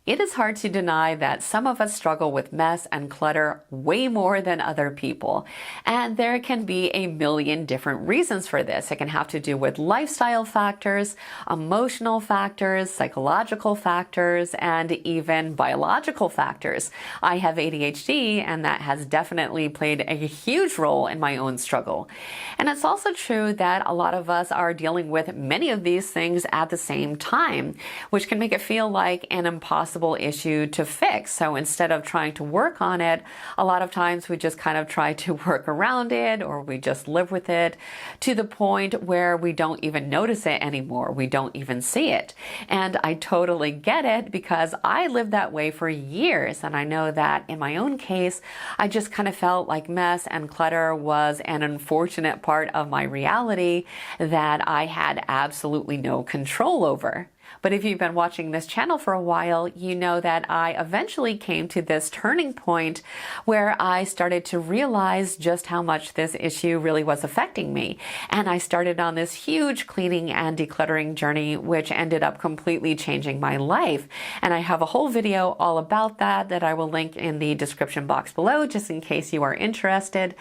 It is hard to deny that some of us struggle with mess and clutter way more than other people. And there can be a million different reasons for this. It can have to do with lifestyle factors, emotional factors, psychological factors, and even biological factors. I have ADHD, and that has definitely played a huge role in my own struggle. And it's also true that a lot of us are dealing with many of these things at the same time, which can make it feel like an impossible issue to fix. So instead of trying to work on it, a lot of times we just kind of try to work around it, or we just live with it to the point where we don't even notice it anymore. We don't even see it. And I totally get it because I lived that way for years. And I know that in my own case, I just kind of felt like mess and clutter was an unfortunate part of my reality that I had absolutely no control over. But if you've been watching this channel for a while, you know that I eventually came to this turning point where I started to realize just how much this issue really was affecting me. And I started on this huge cleaning and decluttering journey, which ended up completely changing my life. And I have a whole video all about that I will link in the description box below, just in case you are interested.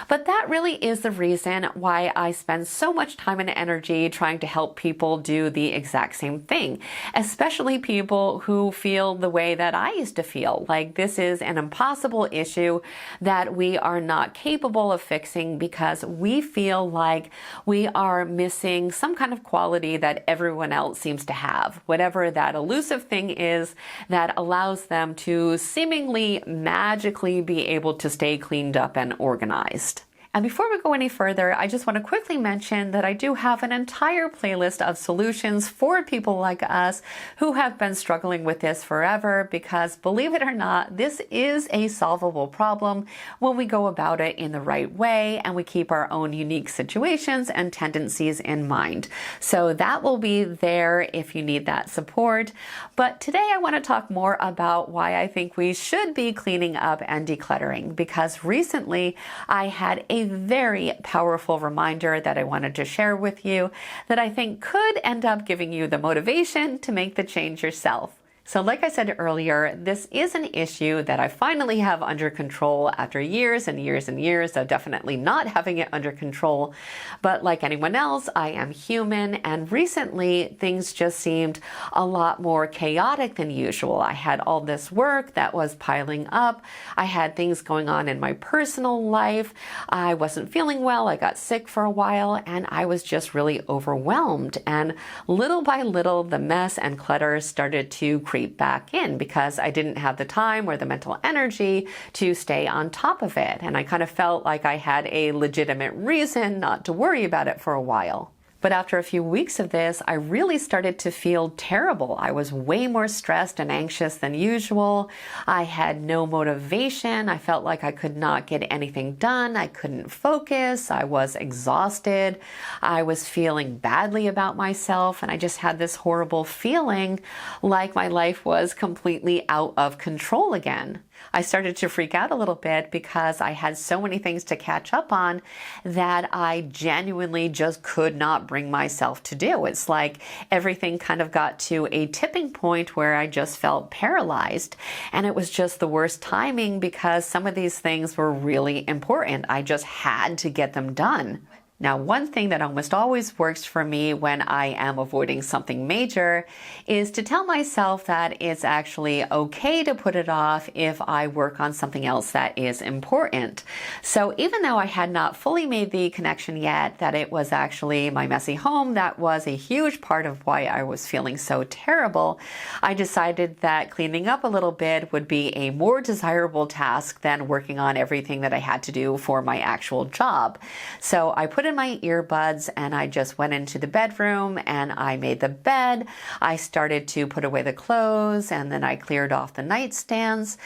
But that really is the reason why I spend so much time and energy trying to help people do the exact same thing, especially people who feel the way that I used to feel, like this is an impossible issue that we are not capable of fixing because we feel like we are missing some kind of quality that everyone else seems to have, whatever that elusive thing is that allows them to seemingly magically be able to stay cleaned up and organized. And before we go any further, I just want to quickly mention that I do have an entire playlist of solutions for people like us who have been struggling with this forever, because believe it or not, this is a solvable problem when we go about it in the right way and we keep our own unique situations and tendencies in mind. So that will be there if you need that support. But today I want to talk more about why I think we should be cleaning up and decluttering, because recently I had a very powerful reminder that I wanted to share with you that I think could end up giving you the motivation to make the change yourself. So like I said earlier, this is an issue that I finally have under control after years and years and years of definitely not having it under control. But like anyone else, I am human, and recently things just seemed a lot more chaotic than usual. I had all this work that was piling up. I had things going on in my personal life. I wasn't feeling well. I got sick for a while, and I was just really overwhelmed. And little by little, the mess and clutter started to creep back in because I didn't have the time or the mental energy to stay on top of it. And I kind of felt like I had a legitimate reason not to worry about it for a while. But after a few weeks of this, I really started to feel terrible. I was way more stressed and anxious than usual. I had no motivation. I felt like I could not get anything done. I couldn't focus. I was exhausted. I was feeling badly about myself. And I just had this horrible feeling like my life was completely out of control again. I started to freak out a little bit because I had so many things to catch up on that I genuinely just could not bring myself to do. It's like everything kind of got to a tipping point where I just felt paralyzed. And it was just the worst timing because some of these things were really important. I just had to get them done. Now, one thing that almost always works for me when I am avoiding something major is to tell myself that it's actually okay to put it off if I work on something else that is important. So even though I had not fully made the connection yet that it was actually my messy home that was a huge part of why I was feeling so terrible, I decided that cleaning up a little bit would be a more desirable task than working on everything that I had to do for my actual job. So I put in my earbuds and I just went into the bedroom and I made the bed. I started to put away the clothes, and then I cleared off the nightstands.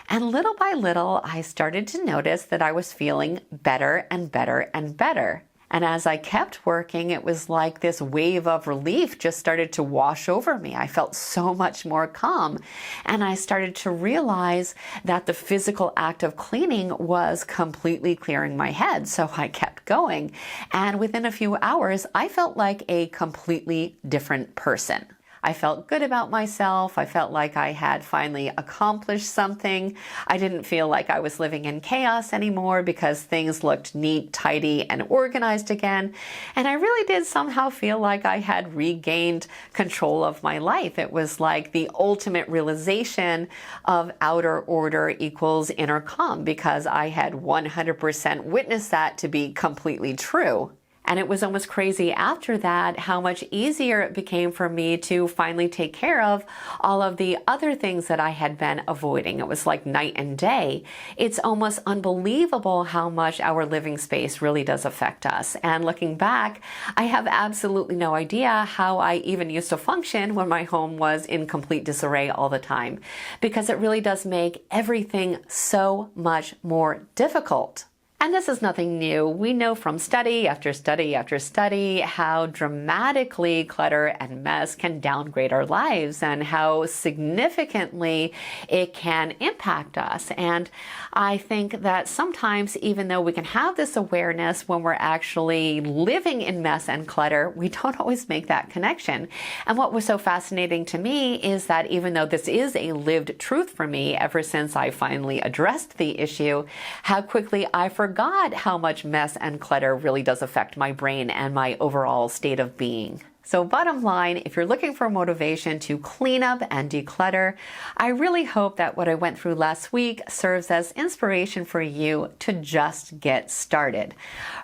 And little by little, I started to notice that I was feeling better and better and better. And as I kept working, it was like this wave of relief just started to wash over me. I felt so much more calm. And I started to realize that the physical act of cleaning was completely clearing my head. So I kept going. And within a few hours, I felt like a completely different person. I felt good about myself. I felt like I had finally accomplished something. I didn't feel like I was living in chaos anymore because things looked neat, tidy, and organized again. And I really did somehow feel like I had regained control of my life. It was like the ultimate realization of outer order equals inner calm, because I had 100% witnessed that to be completely true. And it was almost crazy after that how much easier it became for me to finally take care of all of the other things that I had been avoiding. It was like night and day. It's almost unbelievable how much our living space really does affect us. And looking back, I have absolutely no idea how I even used to function when my home was in complete disarray all the time, because it really does make everything so much more difficult. And this is nothing new. We know from study after study after study how dramatically clutter and mess can downgrade our lives and how significantly it can impact us. And I think that sometimes, even though we can have this awareness when we're actually living in mess and clutter, we don't always make that connection. And what was so fascinating to me is that even though this is a lived truth for me ever since I finally addressed the issue, how quickly I forgot how much mess and clutter really does affect my brain and my overall state of being. So bottom line, if you're looking for motivation to clean up and declutter, I really hope that what I went through last week serves as inspiration for you to just get started.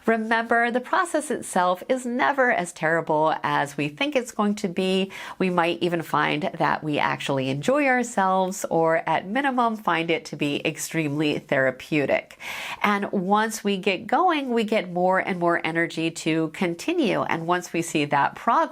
Remember, the process itself is never as terrible as we think it's going to be. We might even find that we actually enjoy ourselves, or at minimum find it to be extremely therapeutic. And once we get going, we get more and more energy to continue. And once we see that progress,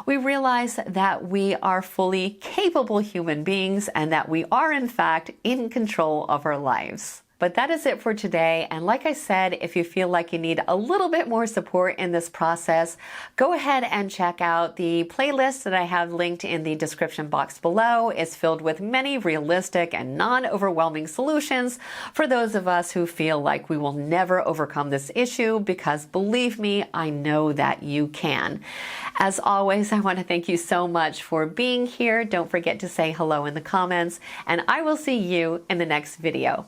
we realize that we are fully capable human beings and that we are in fact in control of our lives. But that is it for today. And like I said, if you feel like you need a little bit more support in this process, go ahead and check out the playlist that I have linked in the description box below. It's filled with many realistic and non-overwhelming solutions for those of us who feel like we will never overcome this issue, because believe me, I know that you can. As always, I want to thank you so much for being here. Don't forget to say hello in the comments, and I will see you in the next video.